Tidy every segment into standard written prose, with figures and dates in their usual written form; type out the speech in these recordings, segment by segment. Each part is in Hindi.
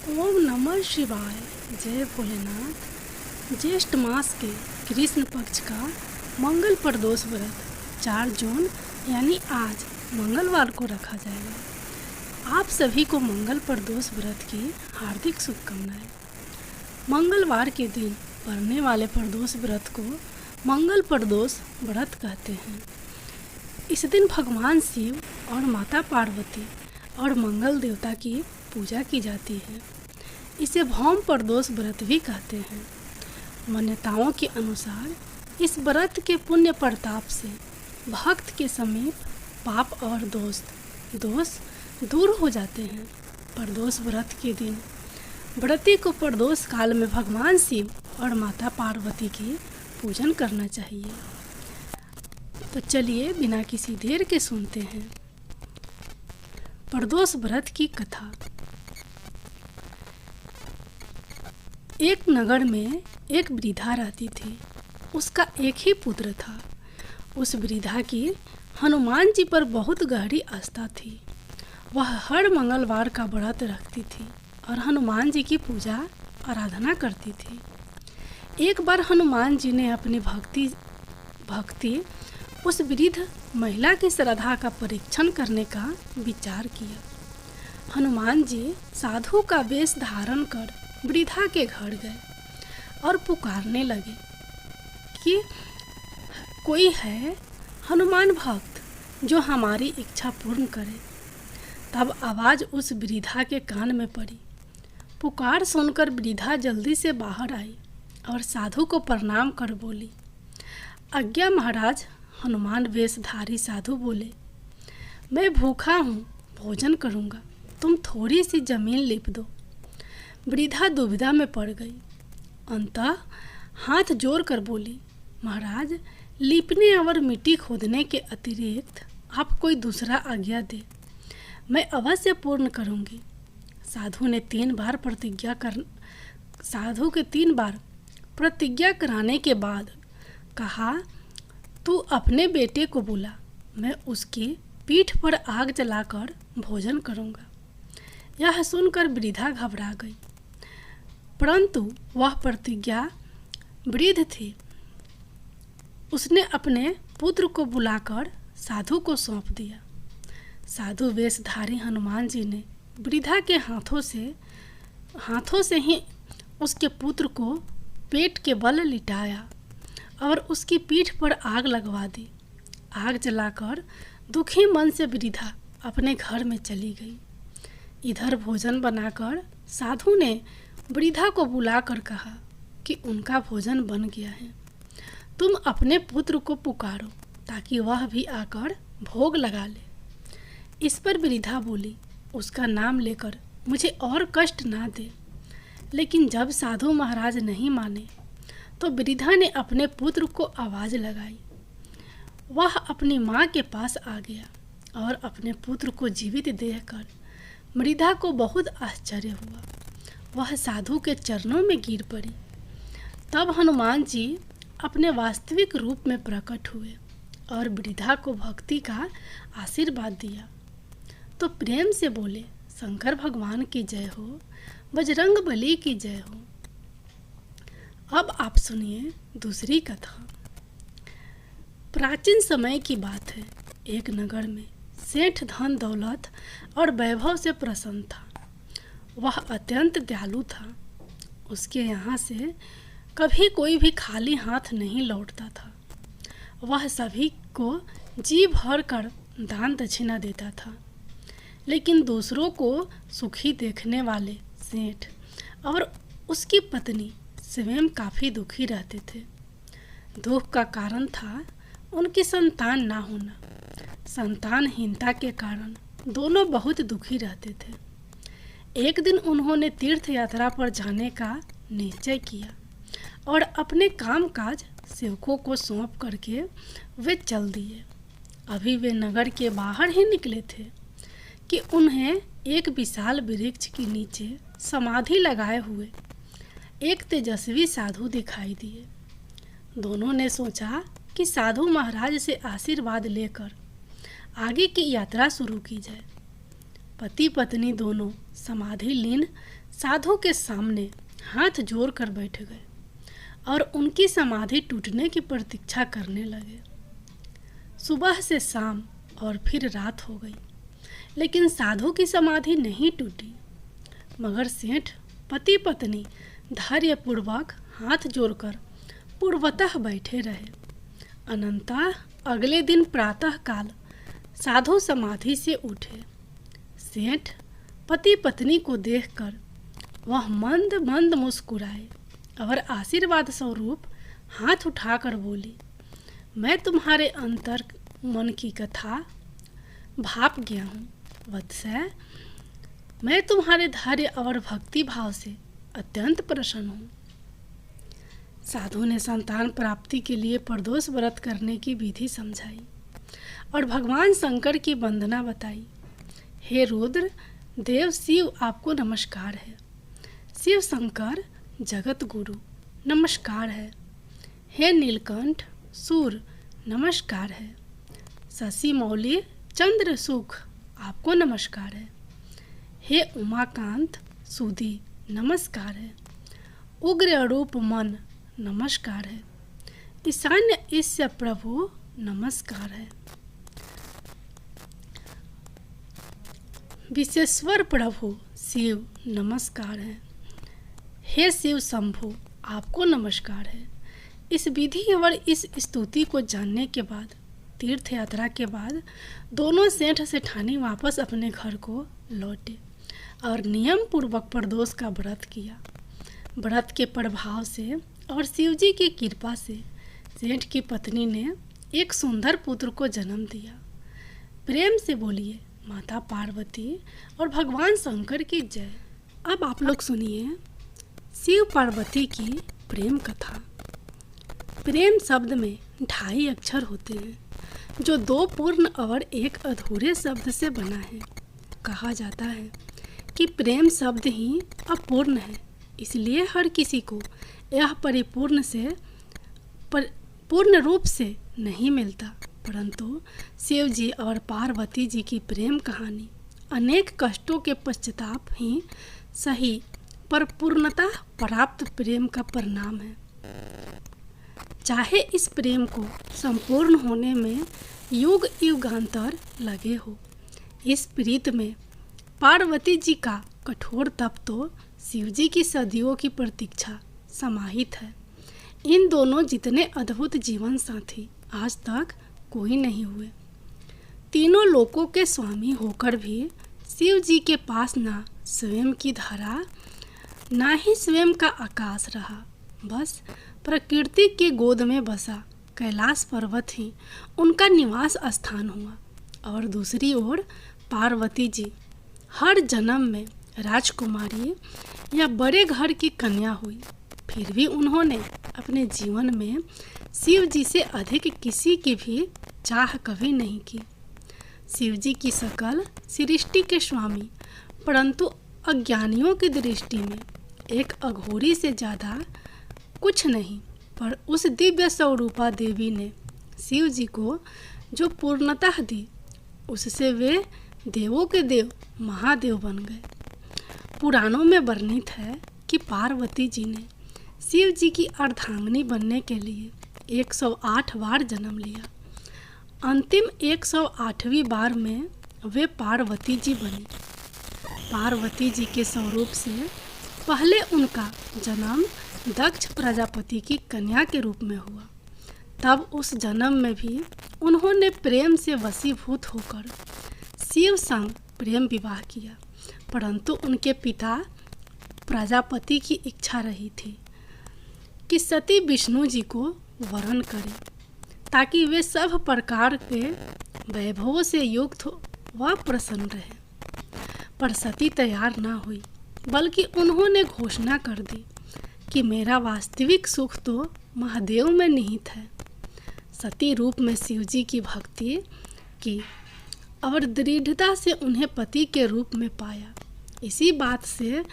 ओम नमः शिवाय। जय भोलेनाथ। ज्येष्ठ मास के कृष्ण पक्ष का मंगल प्रदोष व्रत 4 जून यानी आज मंगलवार को रखा जाएगा। आप सभी को मंगल प्रदोष व्रत की हार्दिक शुभकामनाएं। मंगलवार के दिन पड़ने वाले प्रदोष व्रत को मंगल प्रदोष व्रत कहते हैं। इस दिन भगवान शिव और माता पार्वती और मंगल देवता की पूजा की जाती है। इसे भौम प्रदोष व्रत भी कहते हैं। मान्यताओं के अनुसार इस व्रत के पुण्य प्रताप से भक्त के समीप पाप और दोष दूर हो जाते हैं। प्रदोष व्रत के दिन व्रती को प्रदोष काल में भगवान शिव और माता पार्वती की पूजन करना चाहिए। तो चलिए बिना किसी देर के सुनते हैं प्रदोष व्रत की कथा। एक नगर में एक वृद्धा रहती थी। उसका एक ही पुत्र था। उस वृद्धा की हनुमान जी पर बहुत गहरी आस्था थी। वह हर मंगलवार का व्रत रखती थी और हनुमान जी की पूजा आराधना करती थी। एक बार हनुमान जी ने अपनी भक्ति उस वृद्ध महिला की श्रद्धा का परीक्षण करने का विचार किया। हनुमान जी साधु का वेश धारण कर वृद्धा के घर गए और पुकारने लगे कि कोई है हनुमान भक्त जो हमारी इच्छा पूर्ण करे। तब आवाज़ उस वृद्धा के कान में पड़ी। पुकार सुनकर वृद्धा जल्दी से बाहर आई और साधु को प्रणाम कर बोली, आज्ञा महाराज। हनुमान वेशधारी साधु बोले, मैं भूखा हूँ, भोजन करूँगा, तुम थोड़ी सी जमीन लिप दो। वृद्धा दुविधा में पड़ गई। अंततः हाथ जोड़कर बोली, महाराज, लिपने और मिट्टी खोदने के अतिरिक्त आप कोई दूसरा आज्ञा दे, मैं अवश्य पूर्ण करूँगी। साधु के 3 बार प्रतिज्ञा कराने के बाद कहा, तू अपने बेटे को बुला, मैं उसकी पीठ पर आग जलाकर भोजन करूँगा। यह सुनकर वृद्धा घबरा गई, परंतु वह प्रतिज्ञा वृद्ध थी। उसने अपने पुत्र को बुलाकर साधु को सौंप दिया। साधु वेशधारी हनुमान जी ने वृद्धा के हाथों से ही उसके पुत्र को पेट के बल लिटाया और उसकी पीठ पर आग लगवा दी। आग जलाकर दुखी मन से वृद्धा अपने घर में चली गई। इधर भोजन बनाकर साधु ने वृद्धा को बुलाकर कहा कि उनका भोजन बन गया है, तुम अपने पुत्र को पुकारो ताकि वह भी आकर भोग लगा ले। इस पर वृद्धा बोली, उसका नाम लेकर मुझे और कष्ट ना दे। लेकिन जब साधु महाराज नहीं माने तो वृद्धा ने अपने पुत्र को आवाज़ लगाई। वह अपनी माँ के पास आ गया और अपने पुत्र को जीवित देखकर वृद्धा को बहुत आश्चर्य हुआ। वह साधु के चरणों में गिर पड़ी। तब हनुमान जी अपने वास्तविक रूप में प्रकट हुए और वृद्धा को भक्ति का आशीर्वाद दिया। तो प्रेम से बोले, शंकर भगवान की जय हो, बजरंग बली की जय हो। अब आप सुनिए दूसरी कथा। प्राचीन समय की बात है। एक नगर में सेठ धन दौलत और वैभव से प्रसन्न था। वह अत्यंत दयालु था। उसके यहाँ से कभी कोई भी खाली हाथ नहीं लौटता था। वह सभी को जी भर कर दान दक्षिणा देता था। लेकिन दूसरों को सुखी देखने वाले सेठ और उसकी पत्नी स्वयं काफ़ी दुखी रहते थे। दुख का कारण था उनकी संतान ना होना। संतानहीनता के कारण दोनों बहुत दुखी रहते थे। एक दिन उन्होंने तीर्थ यात्रा पर जाने का निश्चय किया और अपने कामकाज सेवकों को सौंप करके वे चल दिए। अभी वे नगर के बाहर ही निकले थे कि उन्हें एक विशाल वृक्ष के नीचे समाधि लगाए हुए एक तेजस्वी साधु दिखाई दिए। दोनों ने सोचा कि साधु महाराज से आशीर्वाद लेकर आगे की यात्रा शुरू की जाए। पति पत्नी दोनों समाधि लीन साधु के सामने हाथ जोड़ कर बैठ गए और उनकी समाधि टूटने की प्रतीक्षा करने लगे। सुबह से शाम और फिर रात हो गई, लेकिन साधु की समाधि नहीं टूटी, मगर सेठ पति पत्नी धैर्यपूर्वक हाथ जोड़कर पूर्वतः बैठे रहे। अनंतः अगले दिन प्रातः काल साधु समाधि से उठे। सेठ पति पत्नी को देखकर वह मंद मंद मुस्कुराए और आशीर्वाद स्वरूप हाथ उठाकर बोली, मैं तुम्हारे अंतर मन की कथा भाप गया हूँ वत्स्य। मैं तुम्हारे धैर्य और भक्ति भाव से अत्यंत प्रसन्न हूँ। साधु ने संतान प्राप्ति के लिए प्रदोष व्रत करने की विधि समझाई और भगवान शंकर की वंदना बताई। हे रुद्र देव शिव, आपको नमस्कार है। शिव शंकर जगत गुरु नमस्कार है। हे नीलकंठ सूर नमस्कार है। शशि मौली चंद्र सुख, आपको नमस्कार है। हे उमाकांत सुधी नमस्कार है। उग्र अरूप मन नमस्कार है। ईशान्य ईश्य प्रभु नमस्कार है। विश्वेश्वर प्रभु शिव नमस्कार है। हे शिव शंभु, आपको नमस्कार है। इस विधि और इस स्तुति को जानने के बाद तीर्थ यात्रा के बाद दोनों सेठ सेठानी वापस अपने घर को लौटे और नियम पूर्वक प्रदोष का व्रत किया। व्रत के प्रभाव से और शिवजी की कृपा से सेठ की पत्नी ने एक सुंदर पुत्र को जन्म दिया। प्रेम से बोलिए माता पार्वती और भगवान शंकर की जय। अब आप लोग सुनिए शिव पार्वती की प्रेम कथा। प्रेम शब्द में 2.5 अक्षर होते हैं, जो 2 पूर्ण और 1 अधूरे शब्द से बना है। कहा जाता है कि प्रेम शब्द ही अपूर्ण है, इसलिए हर किसी को यह पूर्ण रूप से नहीं मिलता। परंतु शिव जी और पार्वती जी की प्रेम कहानी अनेक कष्टों के पश्चाताप ही सही पर पूर्णता प्राप्त प्रेम का परिणाम है। चाहे इस प्रेम को संपूर्ण होने में युग युगांतर लगे हो, इस प्रीत में पार्वती जी का कठोर तप तो शिव जी की सदियों की प्रतीक्षा समाहित है। इन दोनों जितने अद्भुत जीवन साथी आज तक कोई नहीं हुए। तीनों लोकों के स्वामी होकर भी शिव जी के पास ना स्वयं की धरा, ना ही स्वयं का आकाश रहा। बस प्रकृति के गोद में बसा कैलाश पर्वत ही उनका निवास स्थान हुआ। और दूसरी ओर पार्वती जी हर जन्म में राजकुमारी या बड़े घर की कन्या हुई, फिर भी उन्होंने अपने जीवन में शिव जी से अधिक किसी की भी चाह कभी नहीं की। शिव जी की सकल सृष्टि के स्वामी, परंतु अज्ञानियों की दृष्टि में एक अघोरी से ज़्यादा कुछ नहीं। पर उस दिव्य स्वरूपा देवी ने शिव जी को जो पूर्णता दी, उससे वे देवों के देव महादेव बन गए। पुराणों में वर्णित है कि पार्वती जी ने शिव जी की अर्धांगिनी बनने के लिए 108 बार जन्म लिया। अंतिम 108वीं बार में वे पार्वती जी बनी। पार्वती जी के स्वरूप से पहले उनका जन्म दक्ष प्रजापति की कन्या के रूप में हुआ। तब उस जन्म में भी उन्होंने प्रेम से वशीभूत होकर शिव संग प्रेम विवाह किया, परंतु उनके पिता प्रजापति की इच्छा रही थी कि सती विष्णु जी को वरण करें, ताकि वे सब प्रकार के वैभवों से युक्त व प्रसन्न रहे। पर सती तैयार ना हुई, बल्कि उन्होंने घोषणा कर दी कि मेरा वास्तविक सुख तो महादेव में निहित है। सती रूप में शिव जी की भक्ति की और दृढ़ता से उन्हें पति के रूप में पाया। इसी बात से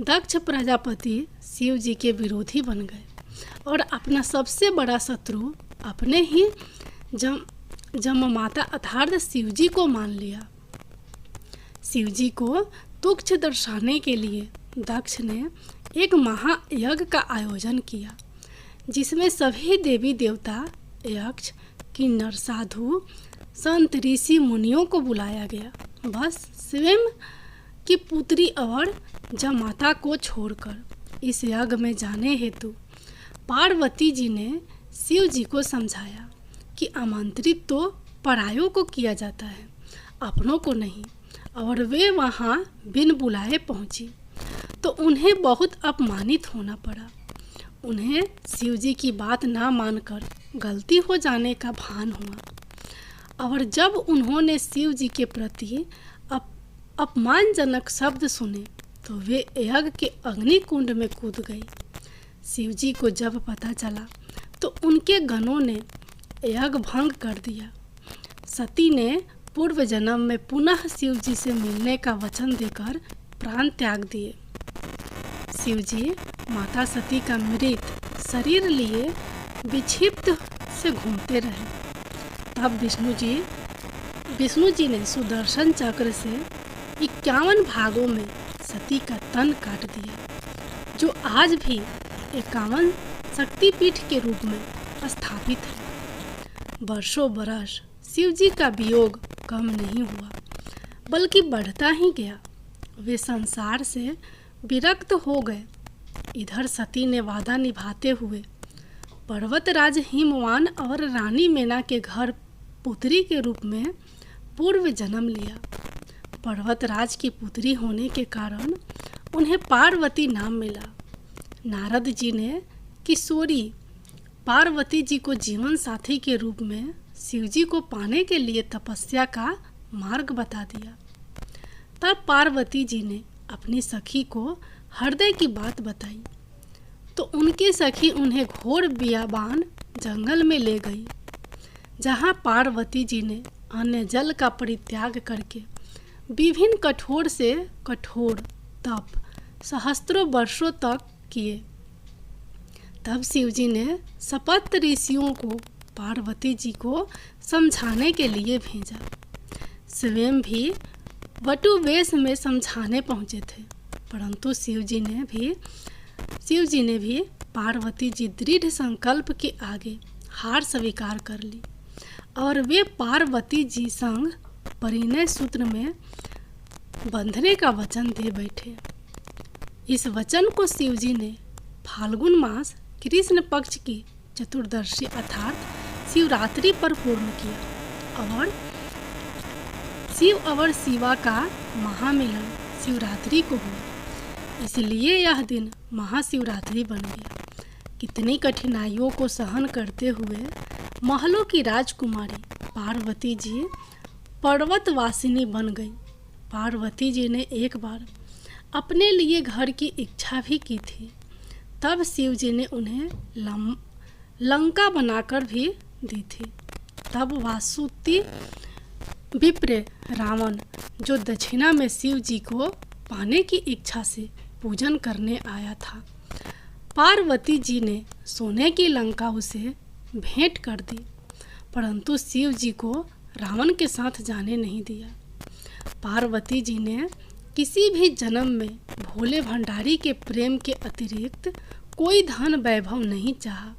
दक्ष प्रजापति शिव जी के विरोधी बन गए और अपना सबसे बड़ा शत्रु अपने ही जममाता अर्थात शिव जी को मान लिया। शिवजी को तुच्छ दर्शाने के लिए दक्ष ने एक महायज्ञ का आयोजन किया, जिसमें सभी देवी देवता, यक्ष, किन्नर, साधु, संत, ऋषि, मुनियों को बुलाया गया, बस स्वयं की पुत्री और जमाता को छोड़कर। इस यज्ञ में जाने हेतु पार्वती जी ने शिव जी को समझाया कि आमंत्रित तो परायों को किया जाता है, अपनों को नहीं, और वे वहाँ बिन बुलाए पहुँची तो उन्हें बहुत अपमानित होना पड़ा। उन्हें शिव जी की बात ना मानकर गलती हो जाने का भान हुआ, और जब उन्होंने शिव जी के प्रति अपमानजनक शब्द सुने तो वे यज्ञ के अग्निकुंड में कूद गई। शिव जी को जब पता चला तो उनके गणों ने यज्ञ भंग कर दिया। सती ने पूर्व जन्म में पुनः शिव जी से मिलने का वचन देकर प्राण त्याग दिए। शिव जी माता सती का मृत शरीर लिए विक्षिप्त से घूमते रहे। तब विष्णु जी ने सुदर्शन चक्र से 51 भागों में सती का तन काट दिया, जो आज भी 51 शक्तिपीठ के रूप में स्थापित है। वर्षों बरस शिव जी का वियोग कम नहीं हुआ, बल्कि बढ़ता ही गया। वे संसार से विरक्त हो गए। इधर सती ने वादा निभाते हुए पर्वतराज हिमवान और रानी मेना के घर पुत्री के रूप में पूर्व जन्म लिया। पर्वतराज की पुत्री होने के कारण उन्हें पार्वती नाम मिला। नारद जी ने किशोरी पार्वती जी को जीवन साथी के रूप में शिव जी को पाने के लिए तपस्या का मार्ग बता दिया। तब पार्वती जी ने अपनी सखी को हृदय की बात बताई तो उनकी सखी उन्हें घोर बियाबान जंगल में ले गई, जहाँ पार्वती जी ने अन्य जल का परित्याग करके विभिन्न कठोर से कठोर तप सहस्त्रों वर्षों तक किए। तब शिव जी ने सप्त ऋषियों को पार्वती जी को समझाने के लिए भेजा। स्वयं भी वटु वेश में समझाने पहुँचे थे, परंतु शिव जी ने भी पार्वती जी दृढ़ संकल्प के आगे हार स्वीकार कर ली और वे पार्वती जी संग परिणय सूत्र में बंधने का वचन दे बैठे। इस वचन को शिव जी ने फाल्गुन मास कृष्ण पक्ष की चतुर्दशी अर्थात शिवरात्रि पर पूर्ण किया और शिव और शिवा का महामिलन शिवरात्रि को हुआ, इसलिए यह दिन महाशिवरात्रि बन गया। कितनी कठिनाइयों को सहन करते हुए महलों की राजकुमारी पार्वती जी पर्वतवासिनी बन गई। पार्वती जी ने एक बार अपने लिए घर की इच्छा भी की थी। तब शिव जी ने उन्हें लंका बनाकर भी दी थी। तब वासुकी विप्र रावण, जो दक्षिणा में शिव जी को पाने की इच्छा से पूजन करने आया था, पार्वती जी ने सोने की लंका उसे भेंट कर दी, परंतु शिव जी को रावण के साथ जाने नहीं दिया। पार्वती जी ने किसी भी जन्म में भोले भंडारी के प्रेम के अतिरिक्त कोई धन वैभव नहीं चाहा,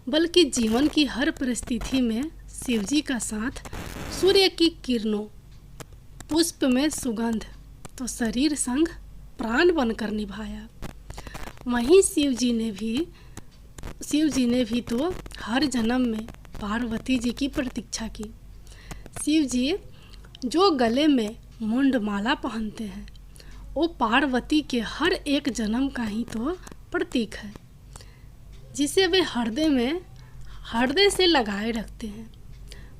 बल्कि जीवन की हर परिस्थिति में शिव जी का साथ सूर्य की किरणों, पुष्प में सुगंध तो शरीर संग प्राण बनकर निभाया। वहीं शिव जी ने भी तो हर जन्म में पार्वती जी की प्रतीक्षा की। शिव जी जो गले में मुंडमाला पहनते हैं, वो पार्वती के हर एक जन्म का ही तो प्रतीक है, जिसे वे हृदय से लगाए रखते हैं।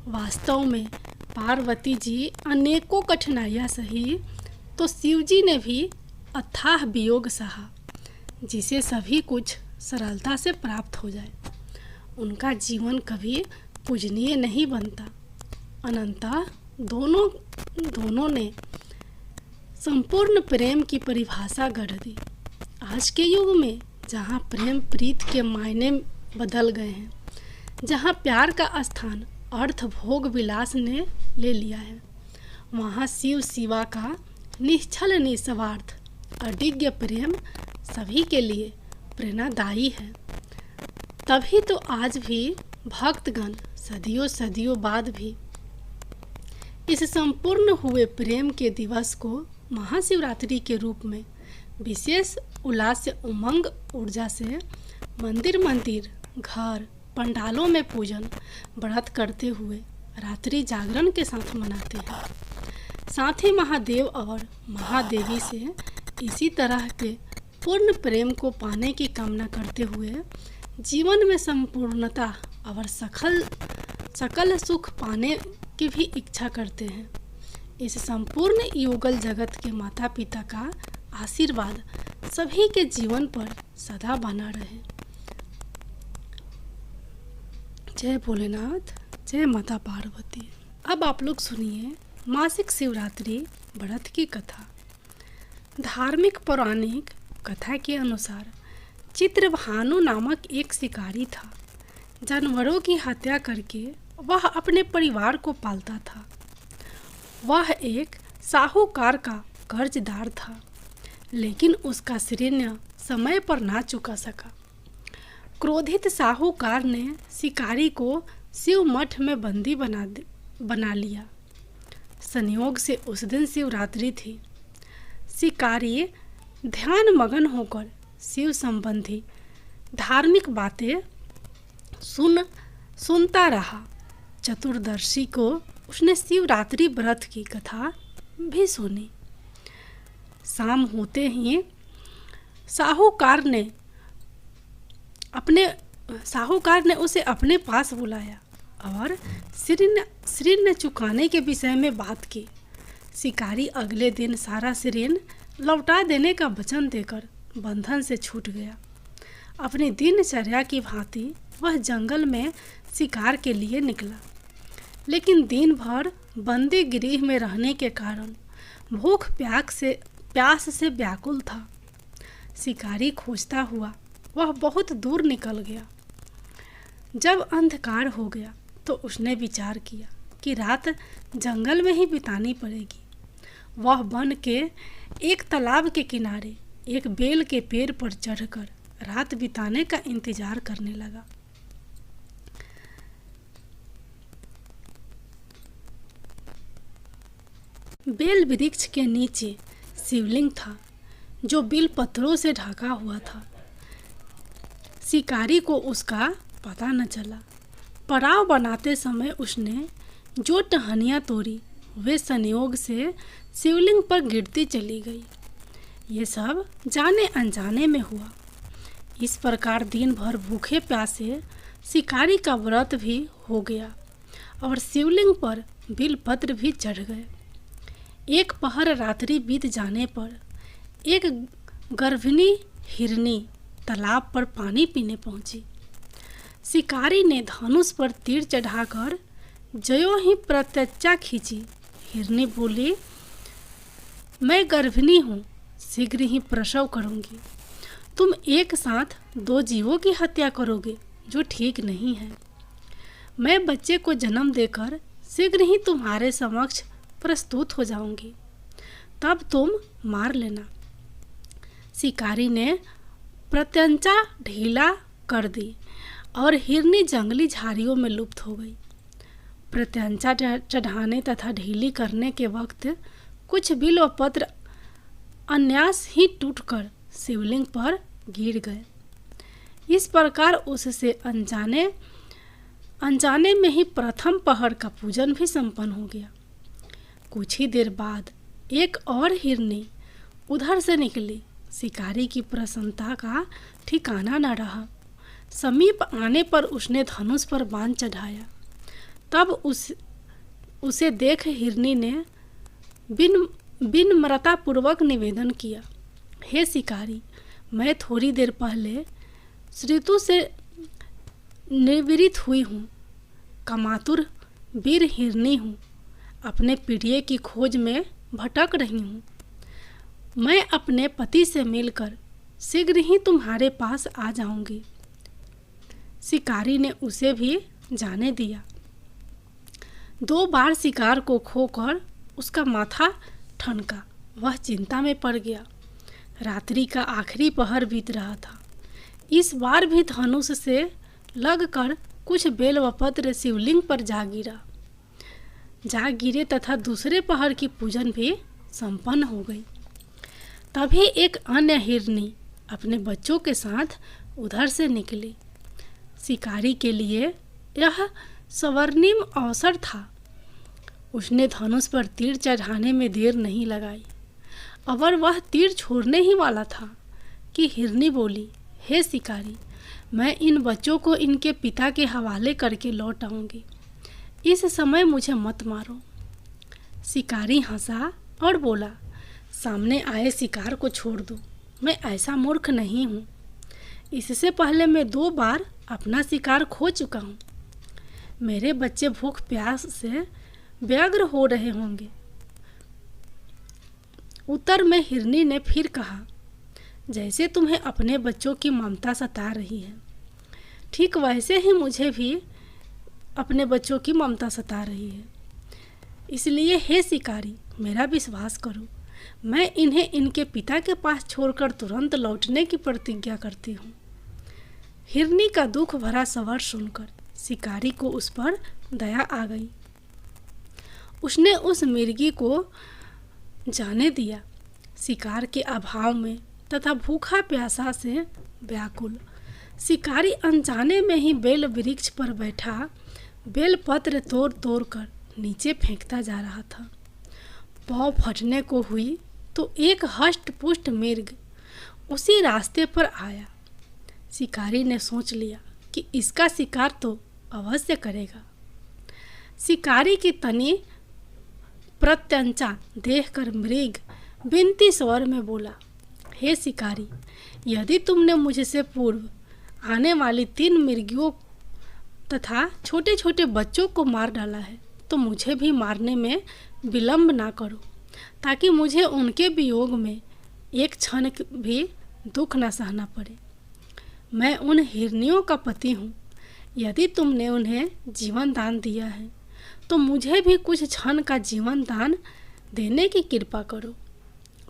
वास्तव में पार्वती जी अनेकों कठिनाइयाँ सही तो शिव जी ने भी अथाह वियोग सहा, जिसे सभी कुछ सरलता से प्राप्त हो जाए। उनका जीवन कभी पूजनीय नहीं बनता। अनंतः दोनों ने संपूर्ण प्रेम की परिभाषा गढ़ दी। आज के युग में जहाँ प्रेम प्रीत के मायने बदल गए हैं, जहाँ प्यार का स्थान अर्थ भोग विलास ने ले लिया है, वहाँ शिव शिवा का निश्चल निस्वार्थ अडिग प्रेम सभी के लिए प्रेरणादायी है। तभी तो आज भी भक्तगण सदियों सदियों बाद भी इस संपूर्ण हुए प्रेम के दिवस को महाशिवरात्रि के रूप में विशेष उल्लास से उमंग ऊर्जा से मंदिर मंदिर घर पंडालों में पूजन व्रत करते हुए रात्रि जागरण के साथ मनाते हैं। साथ ही महादेव और महादेवी से इसी तरह के पूर्ण प्रेम को पाने की कामना करते हुए जीवन में संपूर्णता और सकल सुख पाने की भी इच्छा करते हैं। इस संपूर्ण युगल जगत के माता पिता का आशीर्वाद सभी के जीवन पर सदा बना रहे। जय भोलेनाथ, जय माता पार्वती। अब आप लोग सुनिए मासिक शिवरात्रि व्रत की कथा। धार्मिक पौराणिक कथा के अनुसार चित्रभानु नामक एक शिकारी था। जानवरों की हत्या करके वह अपने परिवार को पालता था। वह एक साहूकार का कर्जदार था, लेकिन उसका ऋण समय पर ना चुका सका। क्रोधित साहूकार ने शिकारी को शिव मठ में बंदी बना लिया। संयोग से उस दिन शिवरात्रि थी। शिकारी ध्यान मगन होकर शिव संबंधी धार्मिक बातें सुनता रहा। चतुर्दशी को उसने शिवरात्रि व्रत की कथा भी सुनी। शाम होते ही साहूकार ने उसे अपने पास बुलाया और ऋण चुकाने के विषय में बात की। शिकारी अगले दिन सारा ऋण लौटा देने का वचन देकर बंधन से छूट गया। अपनी दिनचर्या की भांति वह जंगल में शिकार के लिए निकला, लेकिन दिन भर बंदी गृह में रहने के कारण भूख प्यास से व्याकुल था। शिकारी खोजता हुआ वह बहुत दूर निकल गया। जब अंधकार हो गया तो उसने विचार किया कि रात जंगल में ही बितानी पड़ेगी। वह वन के एक तालाब के किनारे एक बेल के पेड़ पर चढ़कर रात बिताने का इंतजार करने लगा। बेल वृक्ष के नीचे शिवलिंग था, जो बिल पत्थरों से ढका हुआ था। शिकारी को उसका पता न चला। पड़ाव बनाते समय उसने जो टहनियाँ तोड़ी वे संयोग से शिवलिंग पर गिरती चली गई। ये सब जाने अनजाने में हुआ। इस प्रकार दिन भर भूखे प्यासे शिकारी का व्रत भी हो गया और शिवलिंग पर बिलपत्र भी चढ़ गए। एक पहर रात्रि बीत जाने पर एक गर्भिणी हिरनी तालाब पर पानी पीने पहुंची। शिकारी ने धनुष पर तीर चढ़ाकर ज्यों ही प्रत्यक्षा खींची। हिरनी बोली, मैं गर्भिणी हूँ, शीघ्र ही प्रसव करूँगी। तुम एक साथ 2 जीवों की हत्या करोगे, जो ठीक नहीं है। मैं बच्चे को जन्म देकर शीघ्र ही तुम्हारे समक्ष प्रस्तुत हो जाऊंगी, तब तुम मार लेना। शिकारी ने प्रत्यंचा ढीला कर दी और हिरनी जंगली झाड़ियों में लुप्त हो गई। प्रत्यंचा चढ़ाने तथा ढीली करने के वक्त कुछ बिल और पत्र अन्यास ही टूटकर शिवलिंग पर गिर गए। इस प्रकार उससे अनजाने में ही प्रथम पहर का पूजन भी संपन्न हो गया। कुछ ही देर बाद एक और हिरनी उधर से निकली। शिकारी की प्रसन्नता का ठिकाना न रहा। समीप आने पर उसने धनुष पर बाण चढ़ाया। तब उसे देख हिरनी ने विनम्रतापूर्वक निवेदन किया, हे शिकारी, मैं थोड़ी देर पहले ऋतु से निवृत्त हुई हूँ। कामातुर वीर हिरनी हूँ। अपने प्रिय की खोज में भटक रही हूँ। मैं अपने पति से मिलकर शीघ्र ही तुम्हारे पास आ जाऊंगी। शिकारी ने उसे भी जाने दिया। 2 बार शिकार को खोकर उसका माथा ठनका। वह चिंता में पड़ गया। रात्रि का आखिरी पहर बीत रहा था। इस बार भी धनुष से लगकर कुछ बेल व पत्र शिवलिंग पर जा गिरे तथा दूसरे पहर की पूजन भी संपन्न हो गई। तभी एक अन्य हिरनी अपने बच्चों के साथ उधर से निकली। शिकारी के लिए यह स्वर्णिम अवसर था। उसने धनुष पर तीर चढ़ाने में देर नहीं लगाई। अगर वह तीर छोड़ने ही वाला था कि हिरनी बोली, हे शिकारी, मैं इन बच्चों को इनके पिता के हवाले करके लौट आऊंगी। इस समय मुझे मत मारो। शिकारी हंसा और बोला, सामने आए शिकार को छोड़ दो। मैं ऐसा मूर्ख नहीं हूँ। इससे पहले मैं 2 बार अपना शिकार खो चुका हूँ। मेरे बच्चे भूख प्यास से व्यग्र हो रहे होंगे। उत्तर में हिरनी ने फिर कहा, जैसे तुम्हें अपने बच्चों की ममता सता रही है, ठीक वैसे ही मुझे भी अपने बच्चों की ममता सता रही है। इसलिए हे शिकारी, मेरा विश्वास करो। मैं इन्हें इनके पिता के पास छोड़कर तुरंत लौटने की प्रतिज्ञा करती हूँ। हिरनी का दुख भरा स्वर सुनकर शिकारी को उस पर दया आ गई। उसने उस मिर्गी को जाने दिया। शिकार के अभाव में तथा भूखा प्यासा से व्याकुल शिकारी अनजाने में ही बेल वृक्ष पर बैठा बेल पत्र तोड़ तोड़ कर नीचे फेंकता जा रहा था। पाँव फटने को हुई तो एक हष्ट पुष्ट मिर्ग उसी रास्ते पर आया। शिकारी ने सोच लिया कि इसका शिकार तो अवश्य करेगा। शिकारी की तनी प्रत्यंचा देखकर मृग विनती स्वर में बोला, हे शिकारी, यदि तुमने मुझसे पूर्व आने वाली 3 मिर्गियों तथा छोटे छोटे बच्चों को मार डाला है तो मुझे भी मारने में विलंब ना करो, ताकि मुझे उनके वियोग में एक क्षण भी दुख न सहना पड़े। मैं उन हिरनियों का पति हूँ। यदि तुमने उन्हें जीवन दान दिया है तो मुझे भी कुछ क्षण का जीवन दान देने की कृपा करो।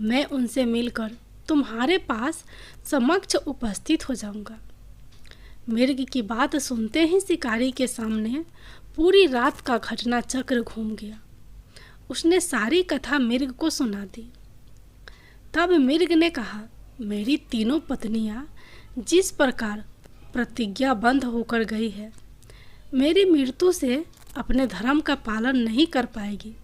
मैं उनसे मिलकर तुम्हारे पास समक्ष उपस्थित हो जाऊंगा। मिर्ग की बात सुनते ही शिकारी के सामने पूरी रात का घटना चक्र घूम गया। उसने सारी कथा मिर्ग को सुना दी। तब मिर्ग ने कहा, मेरी 3 पत्नियां जिस प्रकार प्रतिज्ञाबद्ध होकर गई है, मेरी मृत्यु से अपने धर्म का पालन नहीं कर पाएगी।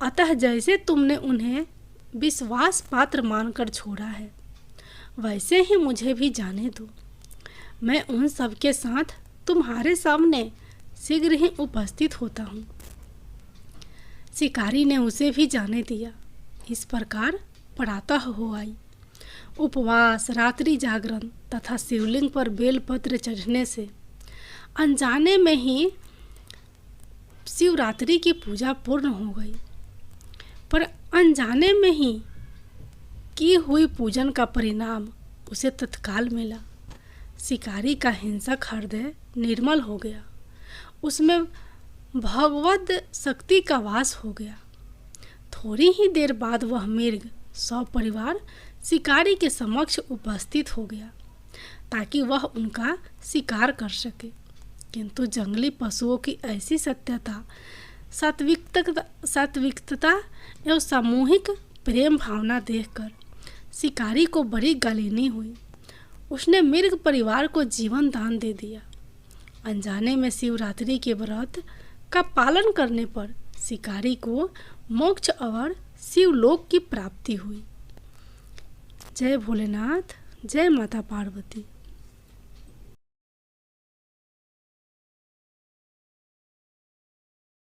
अतः जैसे तुमने उन्हें विश्वास पात्र मानकर छोड़ा है, वैसे ही मुझे भी जाने दो। मैं उन सब के साथ तुम्हारे सामने शीघ्र ही उपस्थित होता हूँ। शिकारी ने उसे भी जाने दिया। इस प्रकार प्रातः हो आई। उपवास, रात्रि जागरण तथा शिवलिंग पर बेलपत्र चढ़ने से अनजाने में ही शिवरात्रि की पूजा पूर्ण हो गई। पर अनजाने में ही की हुई पूजन का परिणाम उसे तत्काल मिला। शिकारी का हिंसक हृदय निर्मल हो गया। उसमें भगवत शक्ति का वास हो गया। थोड़ी ही देर बाद वह मृग सपरिवार शिकारी के समक्ष उपस्थित हो गया ताकि वह उनका शिकार कर सके। किंतु जंगली पशुओं की ऐसी सत्यता, सात्विकता एवं सामूहिक प्रेम भावना देखकर शिकारी को बड़ी गलीनी हुई। उसने मृग परिवार को जीवन दान दे दिया। अनजाने में शिवरात्रि के व्रत का पालन करने पर शिकारी को मोक्ष और शिवलोक की प्राप्ति हुई। जय भोलेनाथ, जय माता पार्वती।